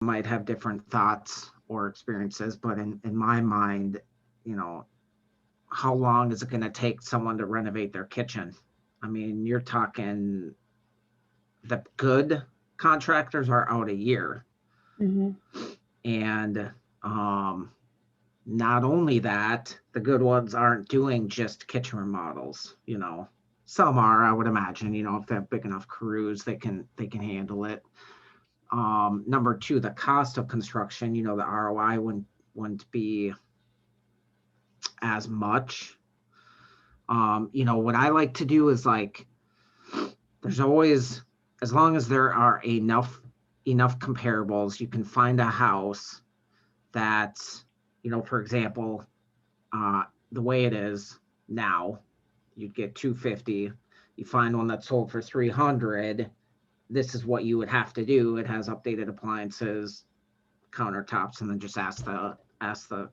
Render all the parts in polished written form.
might have different thoughts or experiences, but in my mind, you know, how long is it going to take someone to renovate their kitchen? I mean, you're talking the good contractors are out a year. Hmm. And not only that, the good ones aren't doing just kitchen remodels, you know. Some are, I would imagine, you know, if they have big enough crews, they can handle it. Number two, the cost of construction, you know, the ROI wouldn't be as much. You know, what I like to do is like there's always, as long as there are enough comparables, you can find a house that's, you know, for example, uh, the way it is now, you'd get 250. You find one that's sold for 300. This is what you would have to do. It has updated appliances, countertops, and then just ask the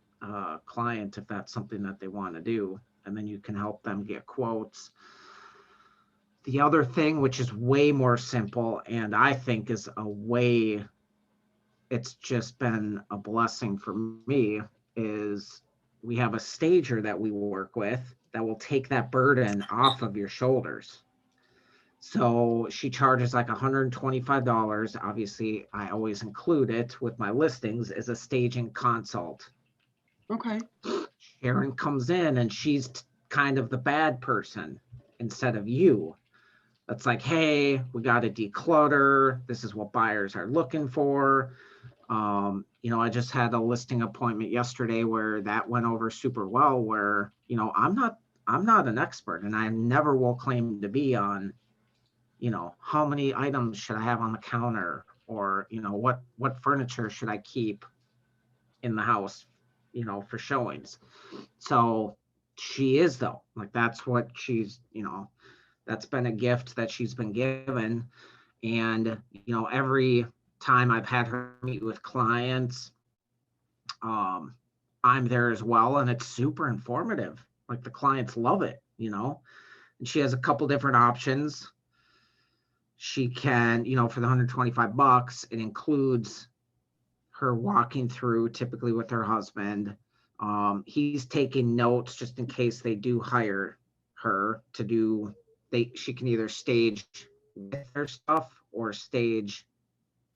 client if that's something that they want to do, and then you can help them get quotes. The other thing, which is way more simple, and I think is a way, it's just been a blessing for me, is we have a stager that we work with that will take that burden off of your shoulders. So she charges like $125. Obviously, I always include it with my listings as a staging consult. Okay. Sharon comes in and she's kind of the bad person instead of you. It's like, hey, we got to declutter. This is what buyers are looking for. You know, I just had a listing appointment yesterday where that went over super well. Where, you know, I'm not an expert, and I never will claim to be on, you know, how many items should I have on the counter, or, you know, what furniture should I keep in the house, you know, for showings. So she is, though, like that's what she's, you know, that's been a gift that she's been given. And, you know, every time I've had her meet with clients, um, I'm there as well, and it's super informative. Like the clients love it, you know. And she has a couple different options. She can, you know, for the $125, it includes her walking through typically with her husband. He's taking notes just in case they do hire her to do, she can either stage with their stuff or stage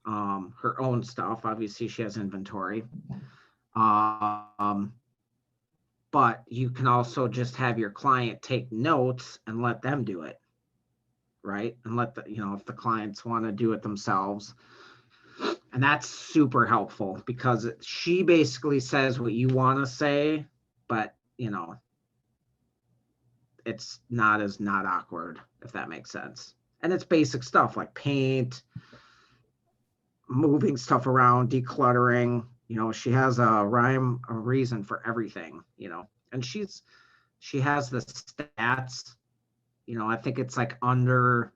her own stuff. Obviously, she has inventory. Um, but you can also just have your client take notes and let them do it, right? And let the, you know, if the clients want to do it themselves. And that's super helpful because she basically says what you want to say, but, you know, it's not as not awkward, if that makes sense. And it's basic stuff like paint, moving stuff around, decluttering. You know, she has a rhyme, a reason for everything, you know. And she has the stats, you know, I think it's like under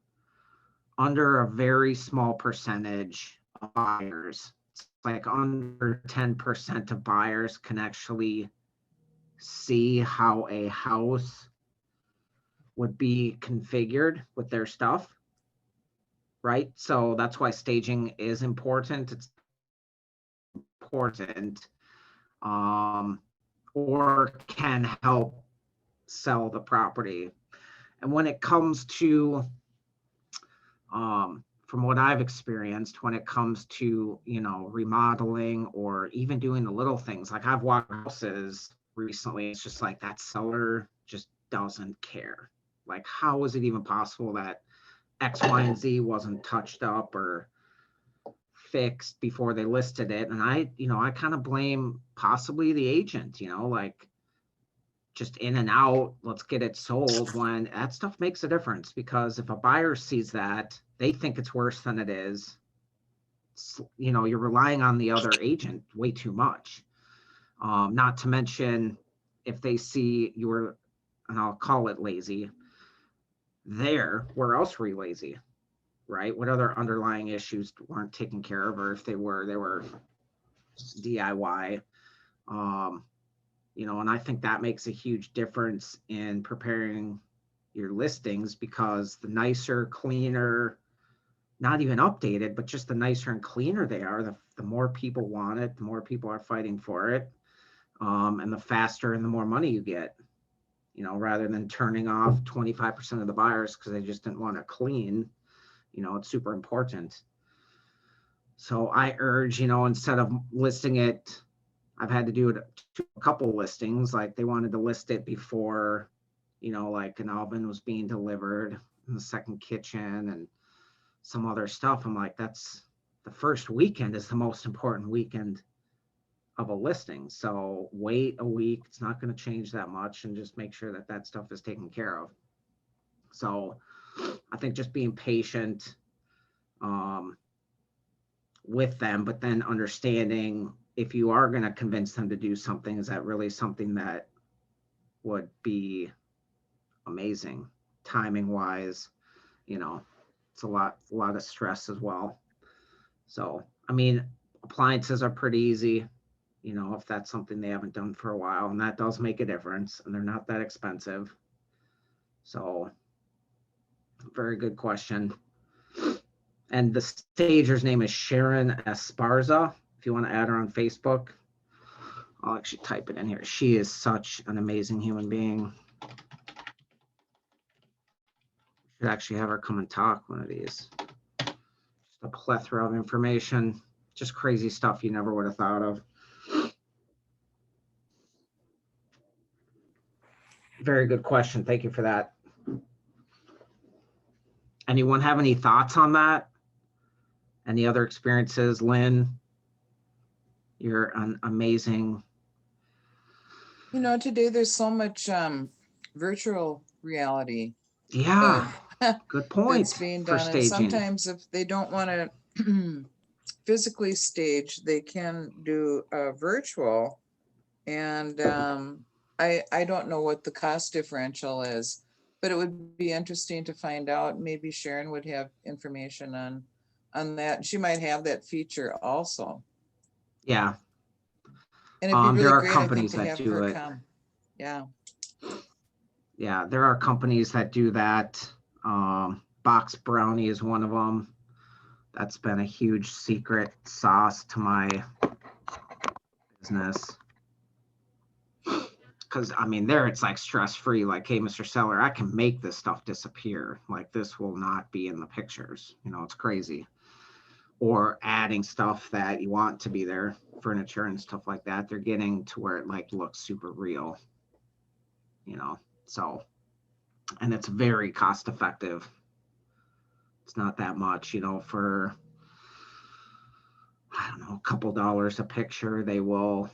a very small percentage of buyers. It's like under 10% of buyers can actually see how a house would be configured with their stuff, right? So that's why staging is important. It's important, or can help sell the property. And when it comes to, from what I've experienced, when it comes to, you know, remodeling or even doing the little things, like I've walked houses recently, it's just like that seller just doesn't care. Like, how is it even possible that X, Y, and Z wasn't touched up or fixed before they listed it? And I, you know, I kind of blame possibly the agent, you know, like just in and out, let's get it sold, when that stuff makes a difference. Because if a buyer sees that, they think it's worse than it is. You know, you're relying on the other agent way too much. Not to mention, if they see you're, and I'll call it lazy, there, where else were you lazy, right? What other underlying issues weren't taken care of? Or if they were, they were DIY. Um, you know, and I think that makes a huge difference in preparing your listings, because the nicer, cleaner, not even updated, but just the nicer and cleaner they are, the the more people want it, the more people are fighting for it. And the faster and the more money you get, rather than turning off 25% of the buyers because they just didn't want to clean, it's super important. So I urge, instead of listing it, I've had to do it to a couple listings. Like they wanted to list it before, like an oven was being delivered and the second kitchen and some other stuff. I'm like, that's the first weekend is the most important weekend of a listing. So wait a week. It's not going to change that much, and just make sure that that stuff is taken care of. So I think just being patient with them, but then understanding if you are going to convince them to do something, is that really something that would be amazing timing wise? It's a lot of stress as well. So, I mean, appliances are pretty easy, if that's something they haven't done for a while, and that does make a difference, and they're not that expensive. So, very good question. And the stager's name is Sharon Esparza. If you want to add her on Facebook, I'll actually type it in here. She is such an amazing human being. Should actually have her come and talk one of these. Just a plethora of information, just crazy stuff you never would have thought of. Very good question. Thank you for that. Anyone have any thoughts on that? Any other experiences? Lynn, you're an amazing. Today there's so much virtual reality. Yeah, good point. That's being for done. And staging. sometimes if they don't want to physically stage, they can do virtual. And I don't know what the cost differential is, but it would be interesting to find out. Maybe Sharon would have information on that. She might have that feature also. Yeah. And it'd be really there are great, companies I think, to that have do her it. come. Yeah. Yeah, there are companies that do that. Box Brownie is one of them. That's been a huge secret sauce to my business. Because, I mean, there it's like stress-free, like, hey, Mr. Seller, I can make this stuff disappear. Like, this will not be in the pictures. It's crazy. Or adding stuff that you want to be there, furniture and stuff like that. They're getting to where it like looks super real, so, and it's very cost effective. It's not that much, for, I don't know, a couple dollars a picture, they will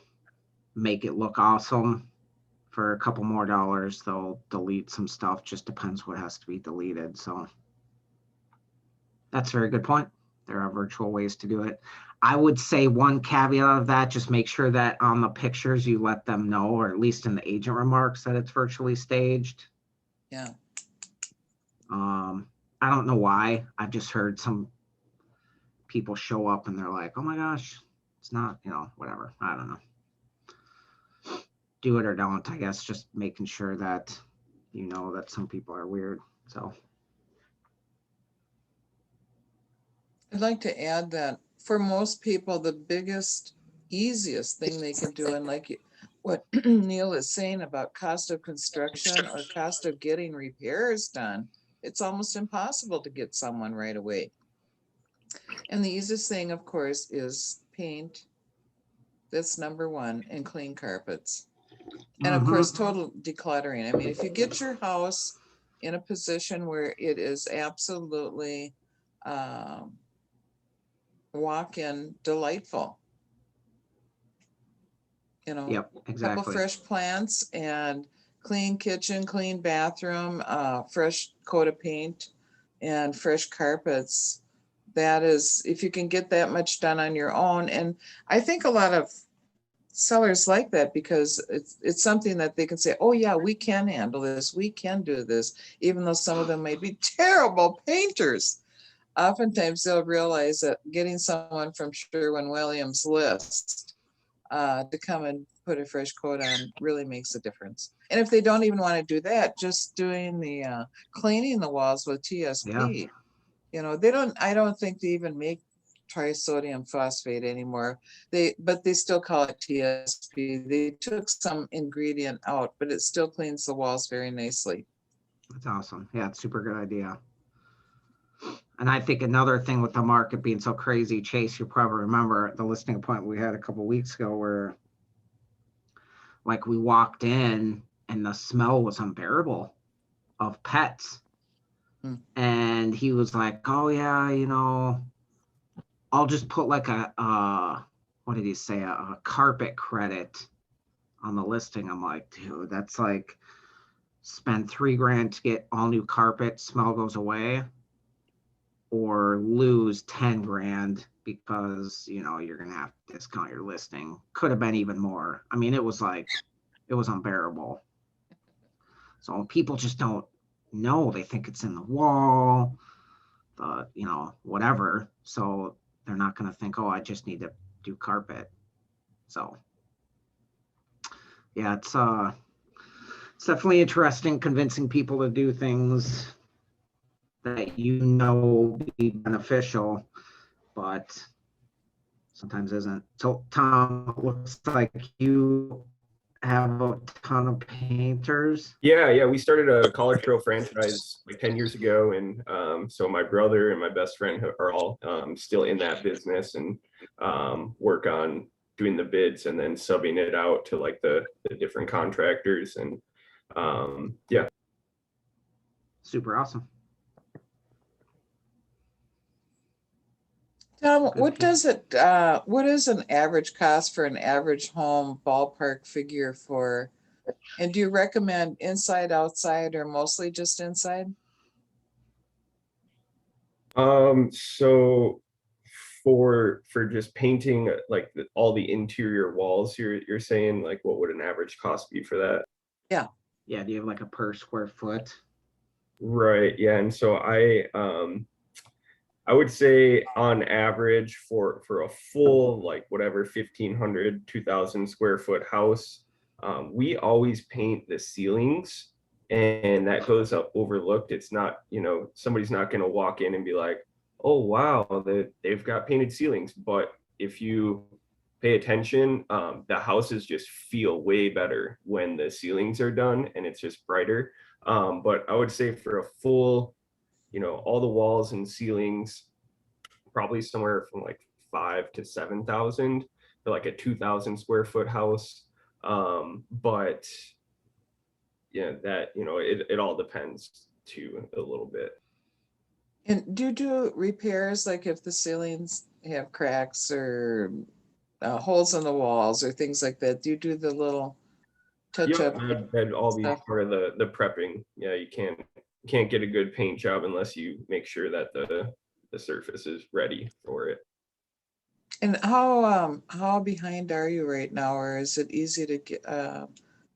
make it look awesome. For a couple more dollars, they'll delete some stuff. Just depends what has to be deleted. So that's a very good point. There are virtual ways to do it. I would say one caveat of that, just make sure that on the pictures you let them know, or at least in the agent remarks, that it's virtually staged. Yeah. I don't know why. I've just heard some people show up and they're like, oh my gosh, it's not, whatever. I don't know. Do it or don't, I guess, just making sure that that some people are weird. So I'd like to add that for most people, the biggest, easiest thing they can do, and like what Neil is saying about cost of construction or cost of getting repairs done, it's almost impossible to get someone right away. And the easiest thing, of course, is paint. That's number one, and clean carpets. And of course, total decluttering. I mean, if you get your house in a position where it is absolutely walk-in delightful, Yep, exactly. Couple fresh plants and clean kitchen, clean bathroom, fresh coat of paint and fresh carpets. That is, if you can get that much done on your own. And I think a lot of sellers like that because it's something that they can say, oh yeah, we can handle this, we can do this, even though some of them may be terrible painters. Oftentimes they'll realize that getting someone from Sherwin-Williams list to come and put a fresh coat on really makes a difference. And if they don't even want to do that, just doing the cleaning the walls with TSP, Yeah. they don't, I don't think they even make trisodium phosphate anymore. But they still call it TSP. They took some ingredient out, but it still cleans the walls very nicely. That's awesome. Yeah, it's super good idea. And I think another thing with the market being so crazy, Chase, you probably remember the listing appointment we had a couple weeks ago where like we walked in and the smell was unbearable of pets. And he was like, oh yeah, you know, I'll just put like what did he say? A carpet credit on the listing. I'm like, dude, that's like spend $3,000 to get all new carpet, smell goes away, or lose 10 grand because, you know, you're going to have to discount your listing. Could have been even more. I mean, it was unbearable. So people just don't know. They think it's in the wall, you know, whatever. So they're not going to think, oh, I just need to do carpet. So yeah, it's definitely interesting convincing people to do things that you know be beneficial, but sometimes isn't. So Tom, it looks like you have a ton of painters. Yeah, we started a College Trail franchise like 10 years ago, and so my brother and my best friend are all still in that business and work on doing the bids and then subbing it out to like the different contractors, and yeah. Super awesome. Tom, Good what does it, what is an average cost for an average home ballpark figure for? And do you recommend inside, outside, or mostly just inside? So for just painting like all the interior walls, you're saying like what would an average cost be for that? Yeah. Yeah, do you have like a per square foot? Right, yeah, and so I would say on average for a full like whatever 1,500 2,000 square foot house, we always paint the ceilings, and that goes up overlooked. It's not, you know, somebody's not going to walk in and be like, oh wow, they've got painted ceilings. But if you pay attention, the houses just feel way better when the ceilings are done and it's just brighter. But I would say for a full, you know, all the walls and ceilings, probably somewhere from like 5 to 7,000 for like a 2,000 square foot house. But yeah, that, you know, it all depends too a little bit. And do you do repairs, like if the ceilings have cracks or holes in the walls or things like that? Do you do the little touch Yep, up? that'd all be stuff? part of the prepping. Yeah, you can't get a good paint job unless you make sure that the surface is ready for it. And how behind are you right now, or is it easy to get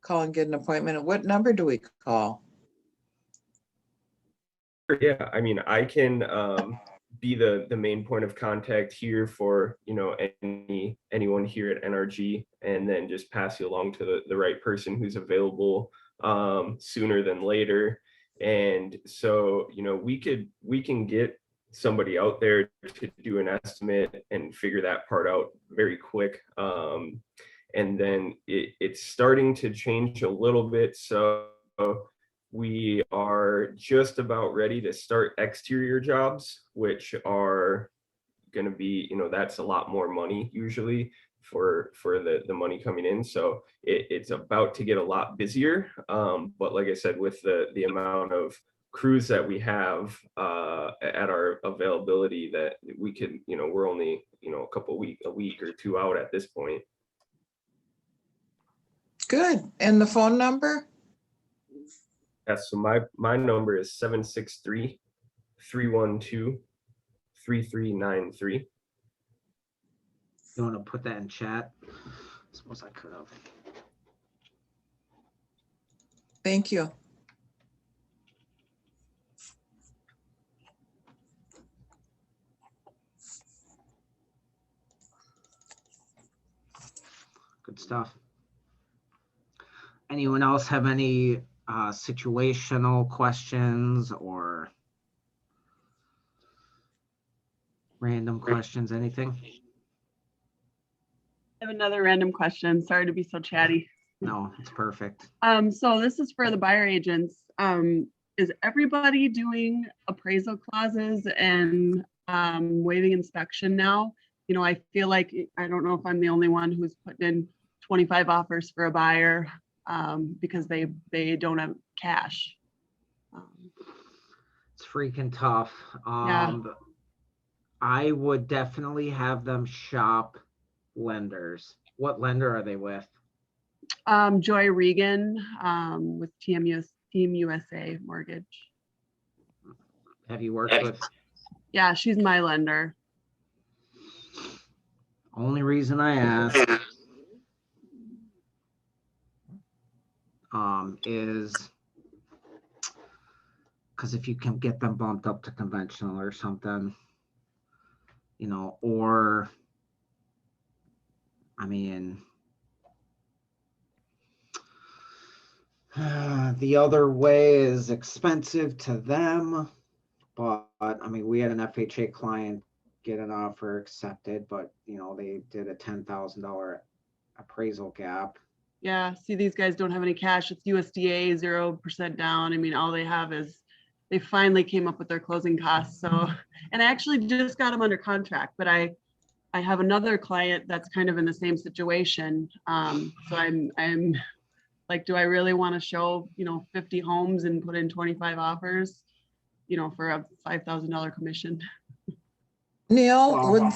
call and get an appointment? And what number do we call? Yeah, I mean, I can be the main point of contact here for, you know, anyone here at NRG, and then just pass you along to the right person who's available sooner than later. And so, you know, we can get somebody out there to do an estimate and figure that part out very quick. And then it's starting to change a little bit. So we are just about ready to start exterior jobs, which are going to be, you know, that's a lot more money usually for the money coming in. So it's about to get a lot busier. But like I said, with the amount of crews that we have at our availability, that we could, you know, we're only, you know, a week or two out at this point. Good. And the phone number? Yes, so my number is 763-312-3393. You want to put that in chat? I suppose I could have. Thank you. Good stuff. Anyone else have any situational questions or Random questions, anything? I have another random question. Sorry to be so chatty. No, it's perfect. So this is for the buyer agents. Is everybody doing appraisal clauses and waiving inspection now? You know, I feel like, I don't know if I'm the only one who's putting in 25 offers for a buyer because they don't have cash. It's freaking tough. Yeah. I would definitely have them shop lenders. What lender are they with? Joy Regan with Team USA Mortgage. Have you worked with? Yeah, she's my lender. Only reason I ask is because if you can get them bumped up to conventional or something, you know, or I mean, the other way is expensive to them, but I mean, we had an FHA client get an offer accepted, but you know, they did a $10,000 appraisal gap. Yeah, see, these guys don't have any cash. It's USDA, 0% down. I mean, all they have is, they finally came up with their closing costs. So, and I actually just got them under contract, but I have another client that's kind of in the same situation. So I'm like, do I really want to show, 50 homes and put in 25 offers, for a $5,000 commission? Neil, Wow.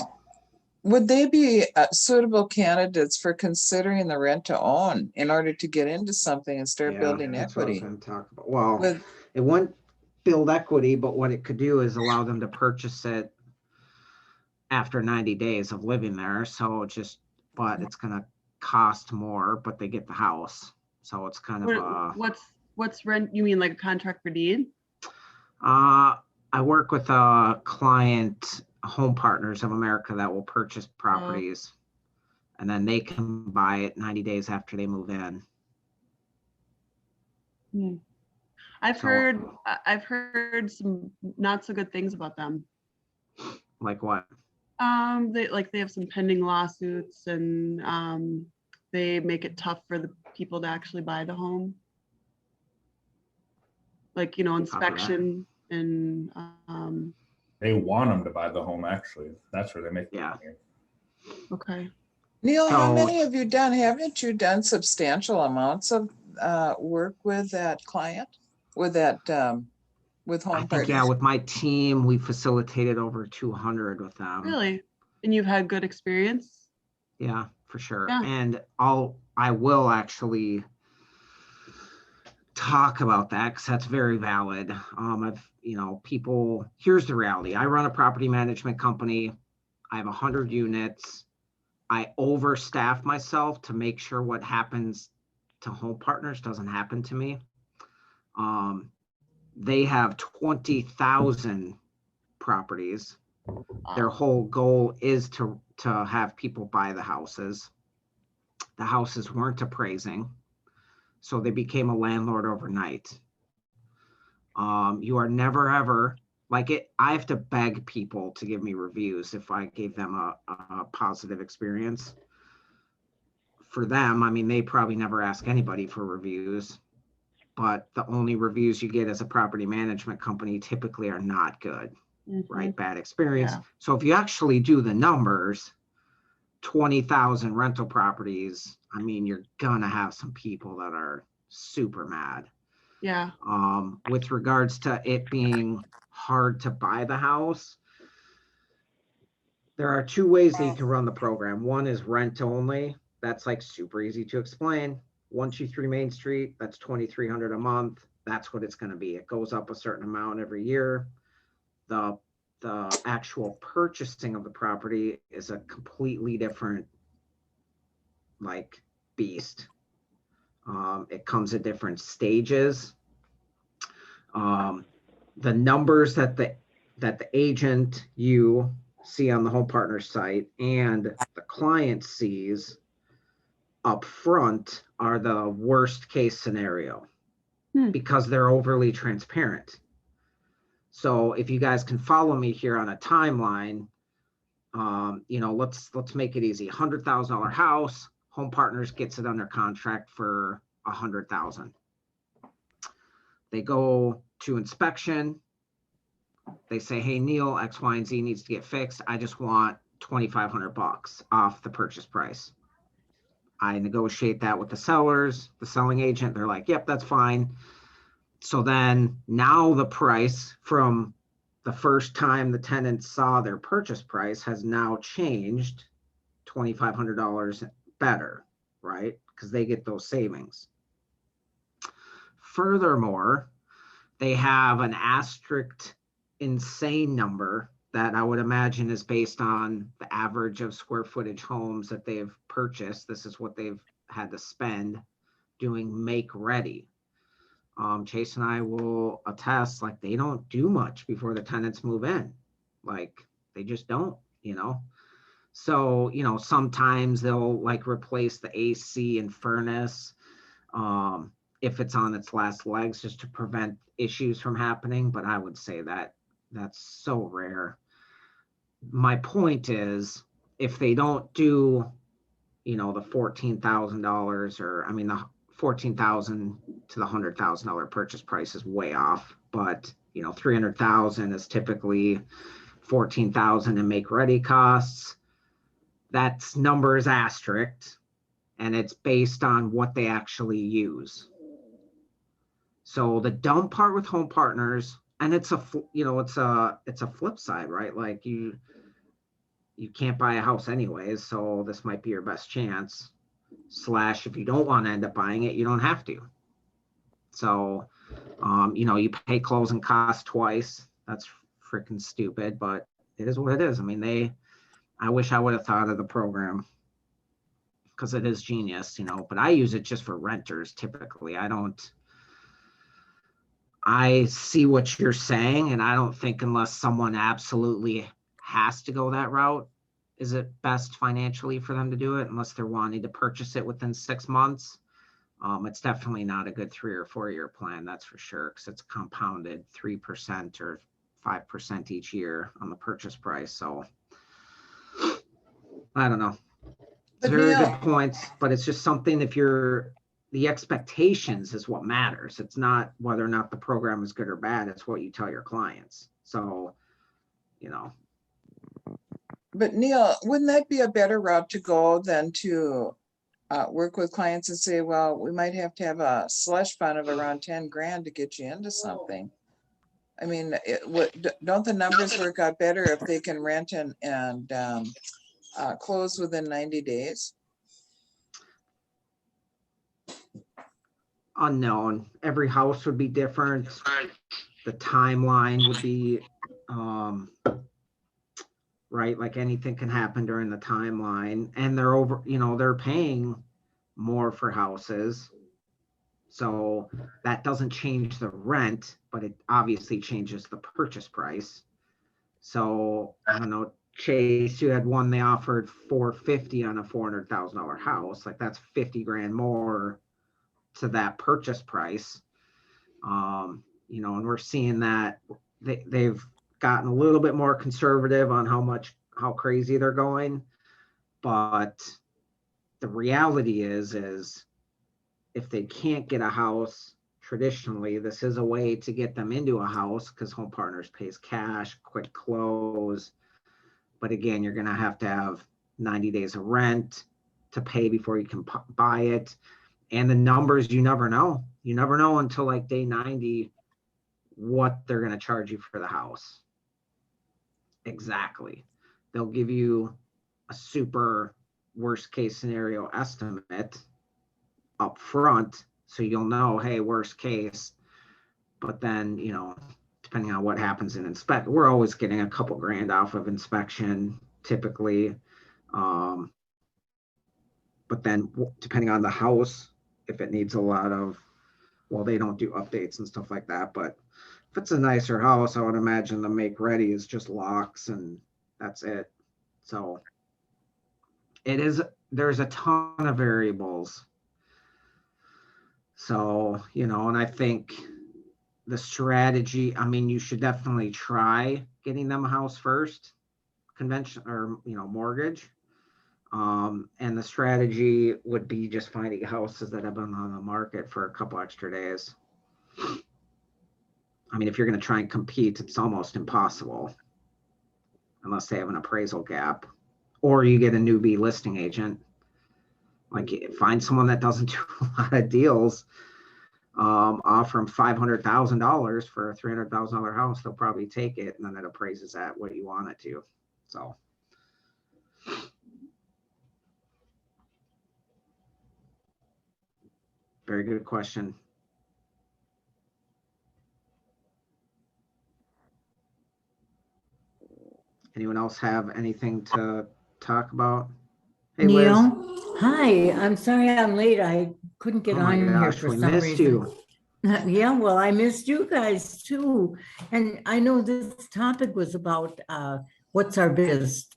would they be suitable candidates for considering the rent to own in order to get into something and start Yeah, building that's what I was equity? going to talk about. Well, With it wouldn't build equity, but what it could do is allow them to purchase it after 90 days of living there. So but it's going to cost more, but they get the house. So it's kind of What's rent? You mean like a contract for deed? I work with a client, Home Partners of America, that will purchase properties and then they can buy it 90 days after they move in. I've So- heard some not so good things about them. Like what? They have some pending lawsuits and they make it tough for the people to actually buy the home. Like, inspection and They want them to buy the home, actually. That's where they make the Yeah. money. okay. Neil, how So- many have you done? Haven't you done substantial amounts of work with that client? With that, with I Home think, Partners? yeah, with my team, we facilitated over 200 with them. Really? And you've had good experience? Yeah, for sure. Yeah. And I will actually talk about that because that's very valid. Here's the reality. I run a property management company. I have 100 units. I overstaff myself to make sure what happens to Home Partners doesn't happen to me. They have 20,000 properties. Their whole goal is to have people buy the houses. The houses weren't appraising, so they became a landlord overnight. You are never ever like it. I have to beg people to give me reviews if I gave them a positive experience. For them, I mean, they probably never ask anybody for reviews, but the only reviews you get as a property management company typically are not good. Right? Bad experience. Yeah. So if you actually do the numbers, 20,000 rental properties, I mean, you're gonna have some people that are super mad. Yeah. With regards to it being hard to buy the house, there are two ways that you can run the program. One is rent only. That's like super easy to explain. 123 Main Street, that's $2,300 a month. That's what it's gonna be. It goes up a certain amount every year. The actual purchasing of the property is a completely different beast. It comes at different stages. The numbers that the agent you see on the Home Partners site and the client sees up front are the worst case scenario because they're overly transparent. So if you guys can follow me here on a timeline, You know, let's make it easy. $100,000 house, Home Partners gets it under contract for $100,000. They go to inspection. They say, hey, Neil, X, Y, and Z needs to get fixed. I just want $2,500 off the purchase price. I negotiate that with the sellers, the selling agent. They're like, yep, that's fine. So then now the price from the first time the tenants saw their purchase price has now changed $2,500 better, right? Because they get those savings. Furthermore, they have an asterisk insane number that I would imagine is based on the average of square footage homes that they've purchased. This is what they've had to spend doing make ready. Chase and I will attest, like, they don't do much before the tenants move in. Like, they just don't, you know? So, you know, sometimes they'll like replace the AC and furnace if it's on its last legs, just to prevent issues from happening. But I would say that that's so rare. My point is, if they don't do, you know, the $14,000, or I mean, the $14,000 to the $100,000 purchase price is way off, but you know, $300,000 is typically $14,000 in make ready costs. That's number is asterisk, and it's based on what they actually use. So the dumb part with Home Partners, and it's a, you know, it's a flip side, right? Like you can't buy a house anyways, so this might be your best chance. Slash, if you don't want to end up buying it, you don't have to. So, you know, you pay closing costs twice. That's freaking stupid, but it is what it is. I mean, I wish I would have thought of the program, because it is genius, you know, but I use it just for renters typically. I see what you're saying, and I don't think unless someone absolutely has to go that route, is it best financially for them to do it, unless they're wanting to purchase it within 6 months. It's definitely not a good 3 or 4 year plan, that's for sure, because it's compounded 3% or 5% each year on the purchase price. So I don't know. But Very Neil, good points, but it's just something, if the expectations is what matters. It's not whether or not the program is good or bad. It's what you tell your clients. So, you know. but Neil, wouldn't that be a better route to go than to work with clients and say, well, we might have to have a slush fund of around 10 grand to get you into something? I mean, don't the numbers work out better if they can rent and close within 90 days? Unknown. Every house would be different. The timeline would be right, like anything can happen during the timeline, and they're paying more for houses, so that doesn't change the rent, but it obviously changes the purchase price. So I don't know, Chase, you had one, they offered $450 on a $400,000 house. Like, that's 50 grand more to that purchase price. You know, and we're seeing that they've gotten a little bit more conservative on how crazy they're going. But the reality is if they can't get a house traditionally, this is a way to get them into a house, because Home Partners pays cash, quick close. But again, you're going to have 90 days of rent to pay before you can buy it. And the numbers, you never know. You never know until like day 90 what they're going to charge you for the house. Exactly. They'll give you a super worst case scenario estimate up front, so you'll know, hey, worst case. But then, you know, depending on what happens in inspection, we're always getting a couple grand off of inspection typically. But then depending on the house, if it needs a lot of, well, they don't do updates and stuff like that, but if it's a nicer house, I would imagine the make ready is just locks and that's it. So there's a ton of variables. So, you know, and I think the strategy, I mean, you should definitely try getting them a house first, convention or, mortgage. And the strategy would be just finding houses that have been on the market for a couple extra days. I mean, if you're going to try and compete, it's almost impossible unless they have an appraisal gap, or you get a newbie listing agent. Like, find someone that doesn't do a lot of deals, offer them $500,000 for a $300,000 house. They'll probably take it, and then it appraises at what you want it to. So. Very good question. Anyone else have anything to talk about? Hey, Liz. Neil, hi. I'm sorry I'm late. I couldn't get Oh my on here gosh, for we some missed reason. you. Yeah, well, I missed you guys too. And I know this topic was about what's our biggest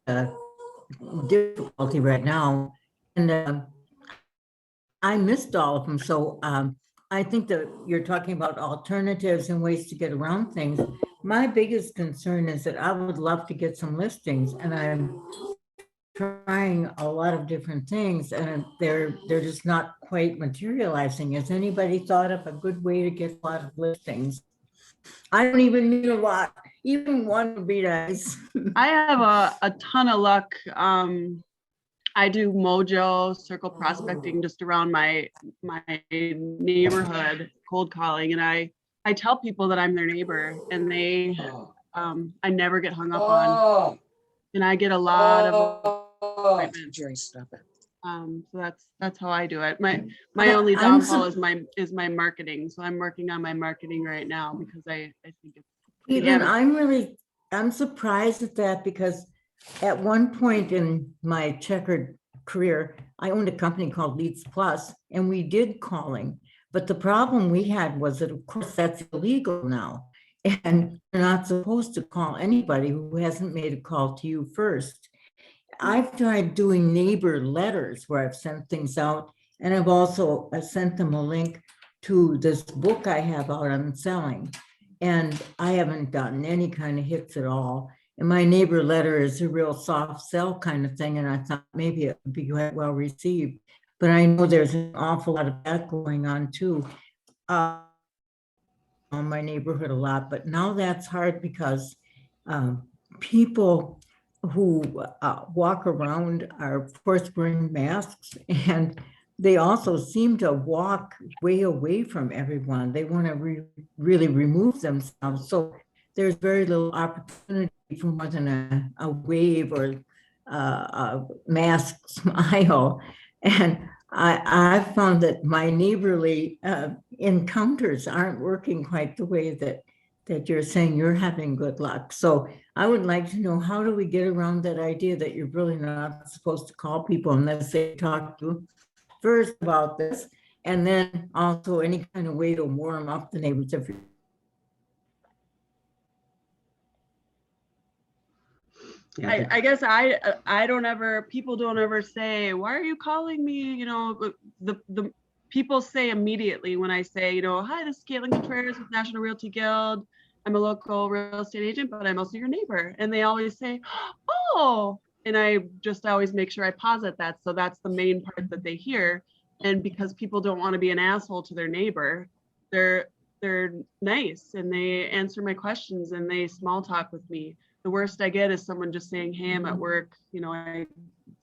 difficulty right now. And I missed all of them. So I think that you're talking about alternatives and ways to get around things. My biggest concern is that I would love to get some listings, and I'm trying a lot of different things, and they're just not quite materializing. Has anybody thought of a good way to get a lot of listings? I don't even need a lot. Even one would be nice. I have a ton of luck. I do Mojo circle prospecting just around my neighborhood, cold calling, and I tell people that I'm their neighbor, and they I never get hung up on, and I get a lot of appointments. Jerry, stop it. So that's how I do it. My only downfall is my marketing. So I'm working on my marketing right now because I think it's Even I'm surprised at that, because at one point in my checkered career, I owned a company called Leads Plus, and we did calling. But the problem we had was that, of course, that's illegal now. And you're not supposed to call anybody who hasn't made a call to you first. I've tried doing neighbor letters where I've sent things out, and I've also sent them a link to this book I have out on selling. And I haven't gotten any kind of hits at all. And my neighbor letter is a real soft sell kind of thing. And I thought maybe it would be well received. But I know there's an awful lot of that going on too. On my neighborhood a lot. But now that's hard because people who walk around are, of course, wearing masks, and they also seem to walk way away from everyone. They want to really remove themselves. So there's very little opportunity for more than a wave or a mask smile. And I've found that my neighborly encounters aren't working quite the way that you're saying you're having good luck. So I would like to know, how do we get around that idea that you're really not supposed to call people unless they talk to you first about this, and then also any kind of way to warm up the neighbors. I guess people don't ever say, why are you calling me? You know, the people say immediately when I say, you know, hi, this is Caitlin Contreras with National Realty Guild. I'm a local real estate agent, but I'm also your neighbor. And they always say, oh, and I just always make sure I posit that. So that's the main part that they hear. And because people don't want to be an asshole to their neighbor, they're nice and they answer my questions and they small talk with me. The worst I get is someone just saying, hey, I'm at work. You know,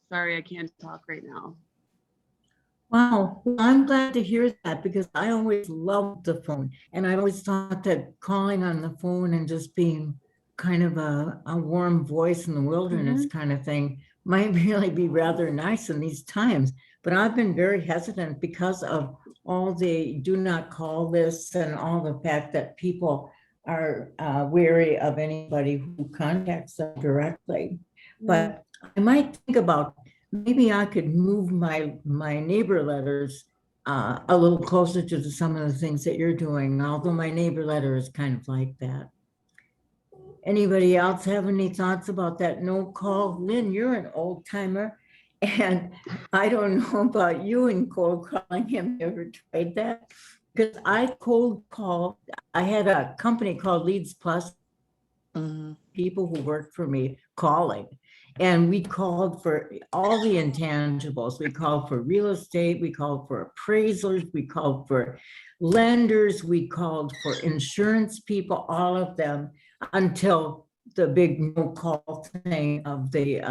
sorry, I can't talk right now. Wow, well, I'm glad to hear that, because I always loved the phone, and I always thought that calling on the phone and just being kind of a warm voice in the wilderness kind of thing might really be rather nice in these times. But I've been very hesitant because of all the do not call lists and all the fact that people are wary of anybody who contacts them directly. But I might think about, maybe I could move my neighbor letters a little closer to some of the things that you're doing, although my neighbor letter is kind of like that. Anybody else have any thoughts about that no call? Lynn, you're an old timer, and I don't know about you in cold calling. Have you ever tried that? Because I cold call, I had a company called Leads Plus, people who worked for me calling. And we called for all the intangibles. We called for real estate, we called for appraisers, we called for lenders, we called for insurance people, all of them, until the big no-call thing of the,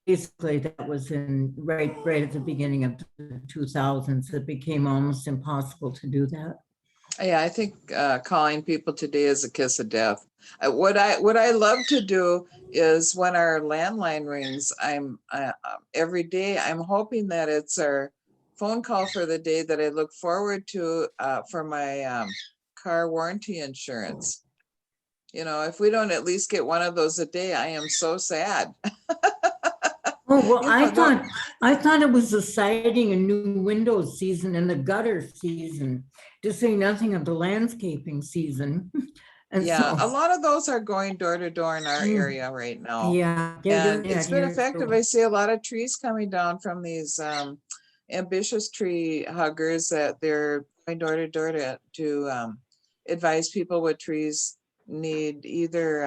basically that was in right at the beginning of the 2000s. It became almost impossible to do that. Yeah, I think calling people today is a kiss of death. What I love to do is when our landline rings, every day I'm hoping that it's our phone call for the day that I look forward to for my car warranty insurance. You know, if we don't at least get one of those a day, I am so sad. Oh, well, You know, I thought it was the siding and new windows season and the gutter season, to say nothing of the landscaping season. And yeah, a so, lot of those are going door to door in our area right now. yeah, they're doing And that it's been here, effective. too. I see a lot of trees coming down from these ambitious tree huggers that they're going door to door to advise people what trees need either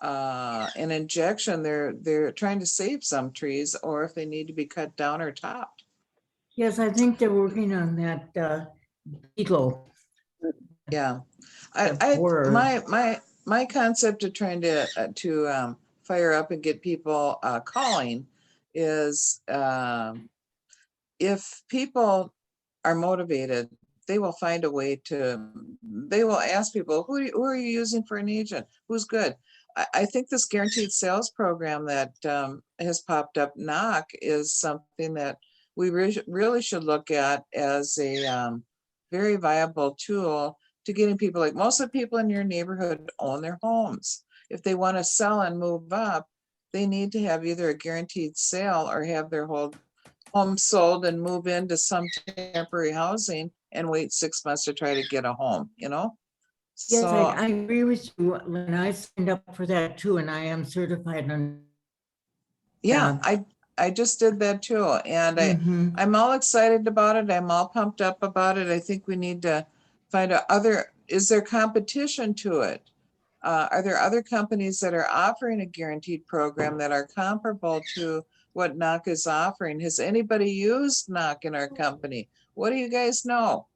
an injection. They're trying to save some trees, or if they need to be cut down or topped. Yes, I think they're working on that beetle. Yeah, That word. my concept of trying to fire up and get people calling is if people are motivated, they will find a way to. They will ask people, who are you using for an agent? Who's good? I think this guaranteed sales program that has popped up, knock, is something that we really should look at as a very viable tool to getting people. Like, most of the people in your neighborhood own their homes. If they want to sell and move up, they need to have either a guaranteed sale or have their whole home sold and move into some temporary housing and wait 6 months to try to get a home, you know? Yes, So, I agree with you. When I signed up for that too, and I am certified on. yeah, I just did that too. And Mhm. I'm all excited about it. I'm all pumped up about it. I think we need to find out is there competition to it? Are there other companies that are offering a guaranteed program that are comparable to what knock is offering? Has anybody used knock in our company? What do you guys know?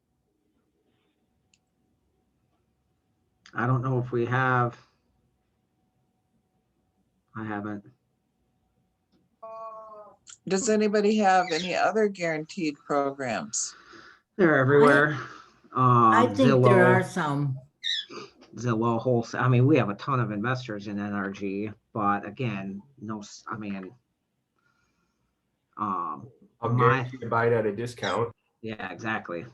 I don't know if we have. I haven't. Does anybody have any other guaranteed programs? They're everywhere. I think there are Zillow, some. Zillow wholesale. I mean, we have a ton of investors in NRG, but again, no. I mean, I'll my guarantee to buy it at a discount. yeah, exactly.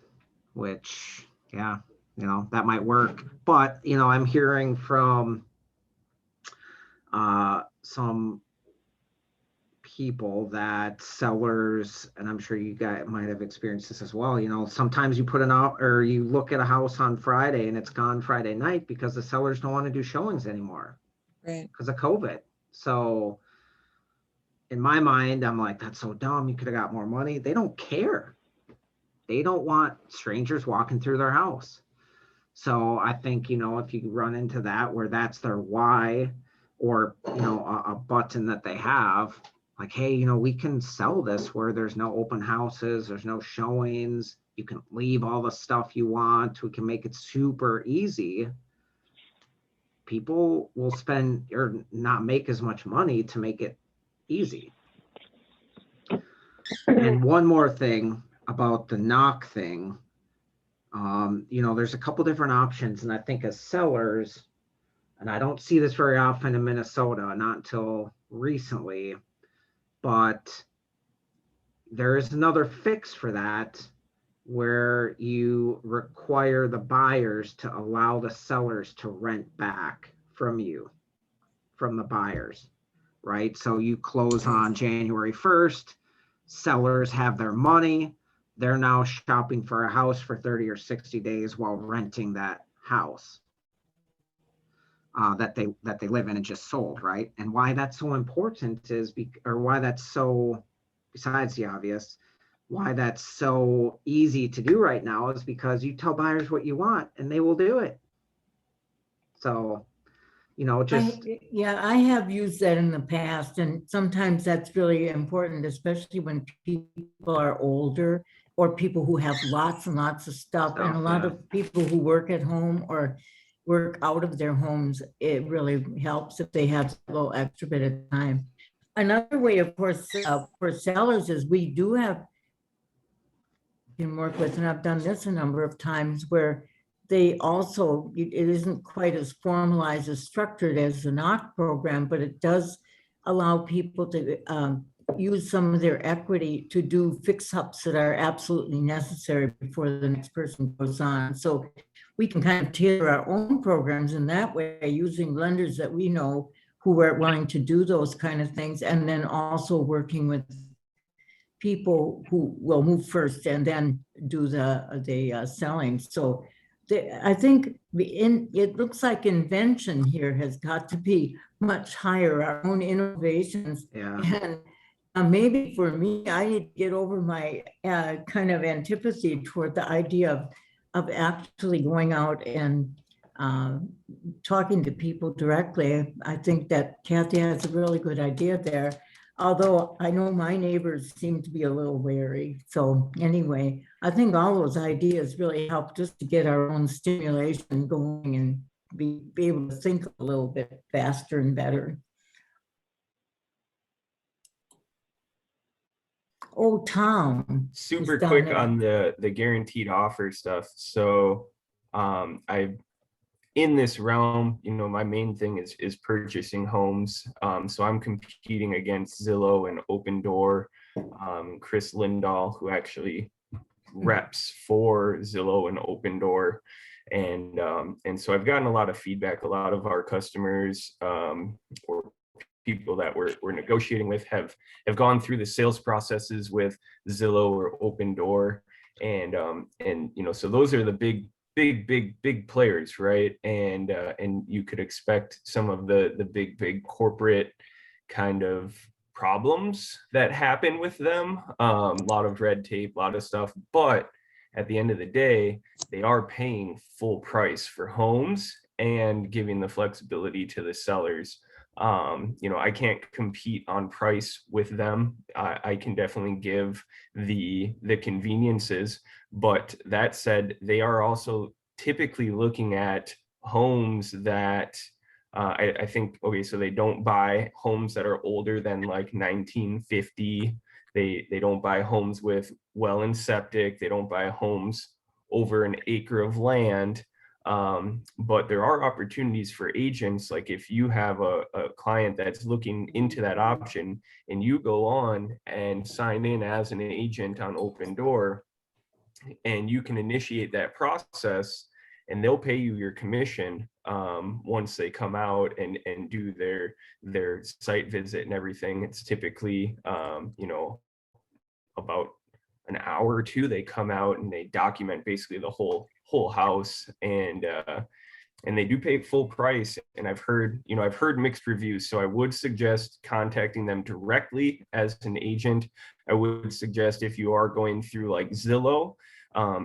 Which yeah, that might work. But I'm hearing from some people that sellers, and I'm sure you guys might have experienced this as well, sometimes you put an out or you look at a house on Friday and it's gone Friday night because the sellers don't want to do showings anymore Right. because of COVID. So in my mind, I'm like, that's so dumb. You could have got more money. They don't care. They don't want strangers walking through their house. So I think, if you run into that where that's their why, or, a button that they have, like, hey, we can sell this where there's no open houses, there's no showings, you can leave all the stuff you want, we can make it super easy. People will spend or not make as much money to make it easy. And one more thing about the knock thing, there's a couple different options, and I think as sellers, and I don't see this very often in Minnesota, not until recently, but there is another fix for that where you require the buyers to allow the sellers to rent back from you, from the buyers, right? So you close on January 1st, sellers have their money, they're now shopping for a house for 30 or 60 days while renting that house that they live in and just sold, right? And why that's so important is or why that's so, besides the obvious, why that's so easy to do right now is because you tell buyers what you want and they will do it. So you know, just, Yeah, I have used that in the past, and sometimes that's really important, especially when people are older or people who have lots and lots of stuff. And a lot yeah. of people who work at home or work out of their homes, it really helps if they have a little extra bit of time. Another way, of course, for sellers is we do have can work with, and I've done this a number of times, where they also, it isn't quite as formalized as structured as the knock program, but it does allow people to use some of their equity to do fix-ups that are absolutely necessary before the next person goes on. So we can kind of tailor our own programs in that way, using lenders that we know who are willing to do those kind of things, and then also working with people who will move first and then do the selling. So I think it looks like invention here has got to be much higher, our own innovations. Yeah. And maybe for me, I need to get over my kind of antipathy toward the idea of actually going out and talking to people directly. I think that Kathy has a really good idea there. Although I know my neighbors seem to be a little wary. So anyway, I think all those ideas really help just to get our own stimulation going and be able to think a little bit faster and better. Oh, Tom. Super quick on the guaranteed offer stuff. So I in this realm, you know, my main thing is purchasing homes. So I'm competing against Zillow and Open Door. Chris Lindahl, who actually reps for Zillow and Open Door. And so I've gotten a lot of feedback. A lot of our customers or people that we're negotiating with have gone through the sales processes with Zillow or Open Door. And you know, so those are the big players, right? And you could expect some of the big corporate kind of problems that happen with them. A lot of red tape, a lot of stuff, but at the end of the day, they are paying full price for homes and giving the flexibility to the sellers. You know, I can't compete on price with them. I can definitely give the conveniences, but that said, they are also typically looking at homes that I think, okay, so they don't buy homes that are older than like 1950. They don't buy homes with well and septic. They don't buy homes over an acre of land. But there are opportunities for agents. Like if you have a client that's looking into that option and you go on and sign in as an agent on Open Door, and you can initiate that process and they'll pay you your commission once they come out and do their site visit and everything. It's typically, you know, about an hour or two, they come out and they document basically the whole house, and they do pay full price. And I've heard mixed reviews. So I would suggest contacting them directly as an agent. I would suggest, if you are going through like Zillow,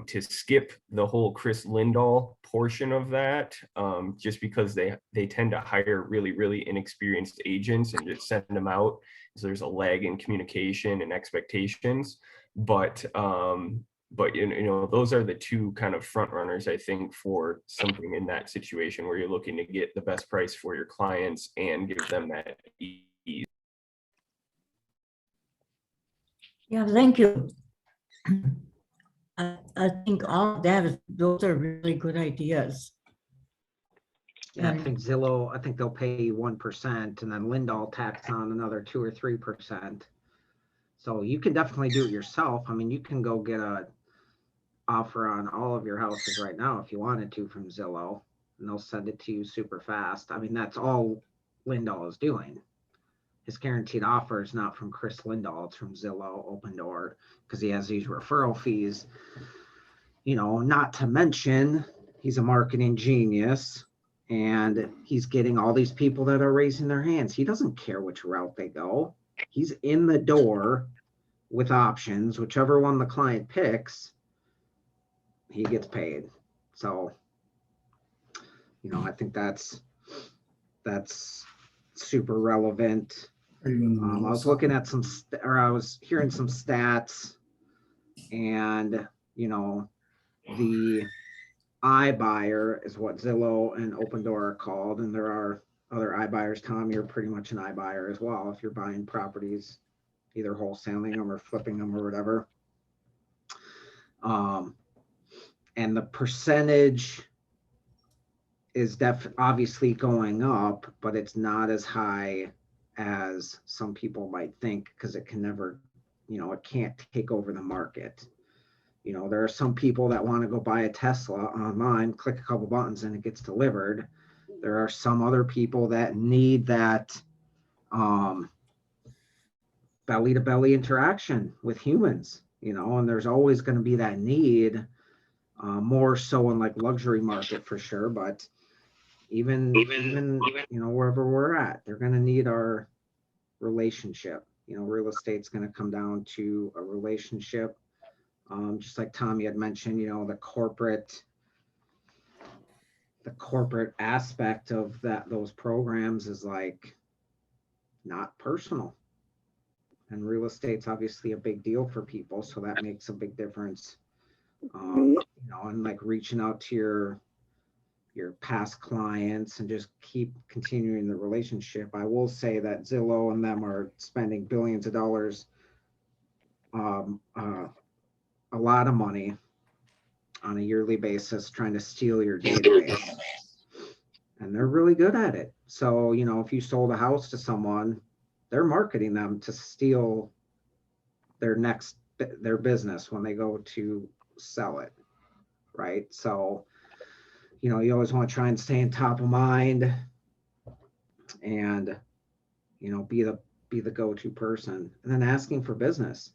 to skip the whole Chris Lindahl portion of that, just because they tend to hire really inexperienced agents and just send them out. So there's a lag in communication and expectations. But you know, those are the two kind of front runners, I think, for something in that situation where you're looking to get the best price for your clients and give them that ease. Yeah, thank you. I think all of that those are really good ideas. Yeah, I think Zillow, I think they'll pay you 1%, and then Lindahl tax on another 2 or 3%. So you can definitely do it yourself. I mean, you can go get a offer on all of your houses right now if you wanted to from Zillow, and they'll send it to you super fast. I mean, that's all Lindahl is doing. His guaranteed offer is not from Chris Lindahl, it's from Zillow, Open Door, because he has these referral fees. You know, not to mention he's a marketing genius, and he's getting all these people that are raising their hands. He doesn't care which route they go. He's in the door with options. Whichever one the client picks, he gets paid. So, you know, I think that's that's super relevant. Are you in the middle I of was looking something? at I was hearing some stats, and the iBuyer is what Zillow and Open Door are called, and there are other iBuyers. Tom, you're pretty much an iBuyer as well if you're buying properties, either wholesaling them or flipping them or whatever. And the percentage is obviously going up, but it's not as high as some people might think, because it can never, it can't take over the market. There are some people that want to go buy a Tesla online, click a couple buttons and it gets delivered. There are some other people that need that belly to belly interaction with humans, and there's always going to be that need, more so in like luxury market for sure, but even wherever we're at, they're going to need our relationship. Real estate's going to come down to a relationship. Just like Tommy had mentioned, the corporate aspect of those programs is like not personal, and real estate's obviously a big deal for people, so that makes a big difference. And like reaching out to your past clients and just keep continuing the relationship. I will say that Zillow and them are spending billions of dollars, a lot of money on a yearly basis trying to steal your database. And they're really good at it. So, if you sold a house to someone, they're marketing them to steal their business when they go to sell it. Right. So, you always want to try and stay on top of mind and, be the go-to person, and then asking for business.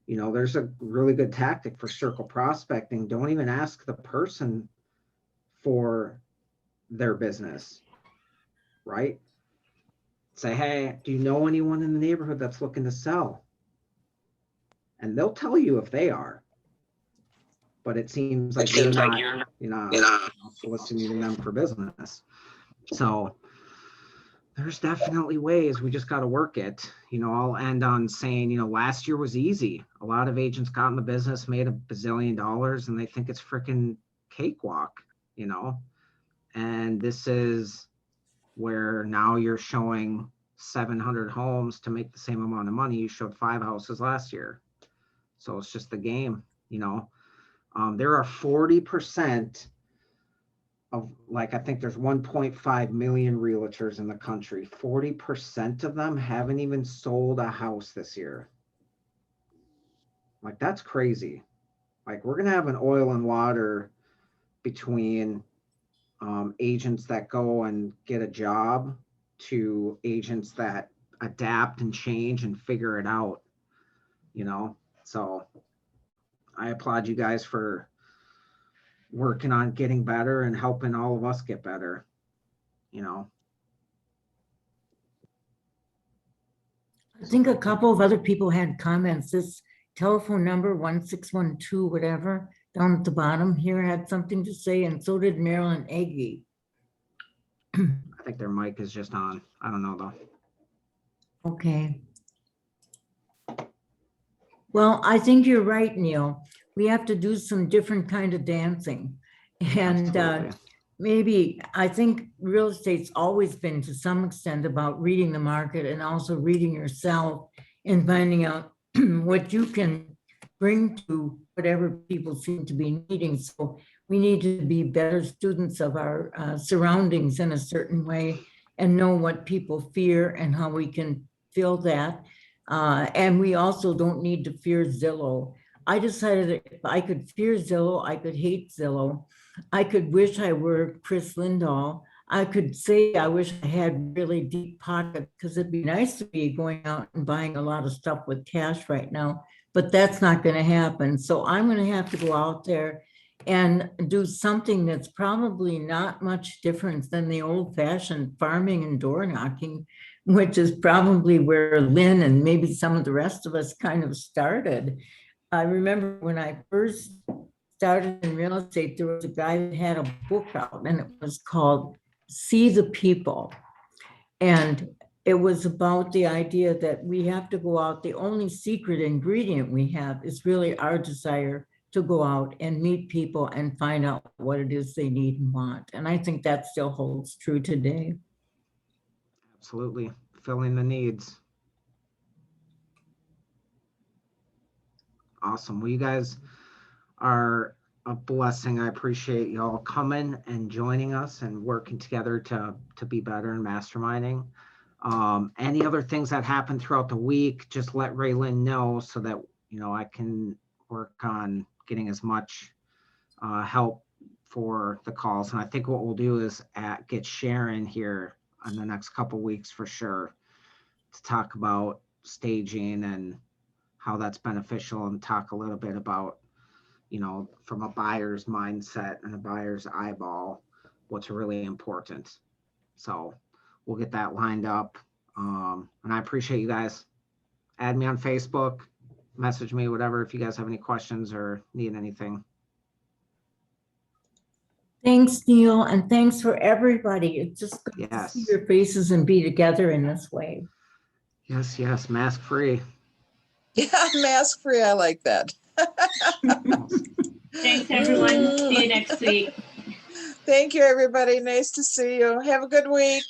There's a really good tactic for circle prospecting. Don't even ask the person for their business, right? Say, hey, do you know anyone in the neighborhood that's looking to sell? And they'll tell you if they are, but it seems like you're not soliciting them for business. So there's definitely ways. We just got to work it. I'll end on saying, last year was easy. A lot of agents got in the business, made $1 bazillion, and they think it's freaking cakewalk, and this is where now you're showing 700 homes to make the same amount of money you showed 5 houses last year. So it's just the game. There are 40% of, like, I think there's 1.5 million realtors in the country. 40% of them haven't even sold a house this year. Like, that's crazy. Like, we're going to have an oil and water between agents that go and get a job to agents that adapt and change and figure it out, So I applaud you guys for working on getting better and helping all of us get better, I think a couple of other people had comments. This telephone number 1612, whatever, down at the bottom here had something to say, and so did Marilyn Agee. I think their mic is just on. I don't know though. Okay. Well, I think you're right, Neil. We have to do some different kind of dancing. And maybe, I think real estate's always been to some extent about reading the market and also reading yourself and finding out what you can bring to whatever people seem to be needing. So we need to be better students of our surroundings in a certain way and know what people fear and how we can fill that. And we also don't need to fear Zillow. I decided that if I could fear Zillow, I could hate Zillow. I could wish I were Chris Lindahl. I could say I wish I had really deep pockets, because it'd be nice to be going out and buying a lot of stuff with cash right now, but that's not going to happen. So I'm going to have to go out there and do something that's probably not much different than the old-fashioned farming and door knocking, which is probably where Lynn and maybe some of the rest of us kind of started. I remember when I first started in real estate, there was a guy that had a book out, and it was called See the People. And it was about the idea that we have to go out. The only secret ingredient we have is really our desire to go out and meet people and find out what it is they need and want. And I think that still holds true today. Absolutely. Filling the needs. Awesome. Well, you guys are a blessing. I appreciate y'all coming and joining us and working together to be better and masterminding. Any other things that happen throughout the week, just let Raylan know so that, you know, I can work on getting as much help for the calls. And I think what we'll do is get Sharon here in the next couple weeks for sure to talk about staging and how that's beneficial, and talk a little bit about, you know, from a buyer's mindset and a buyer's eyeball, what's really important. So we'll get that lined up. And I appreciate you guys. Add me on Facebook, message me, whatever, if you guys have any questions or need anything. Thanks, Neil, and thanks for everybody. It's just good to see Yes. your faces and be together in this way. Yes, yes, mask free. Yeah, mask free. I like that. Thanks, everyone. See you next week. Thank you, everybody. Nice to see you. Have a good week.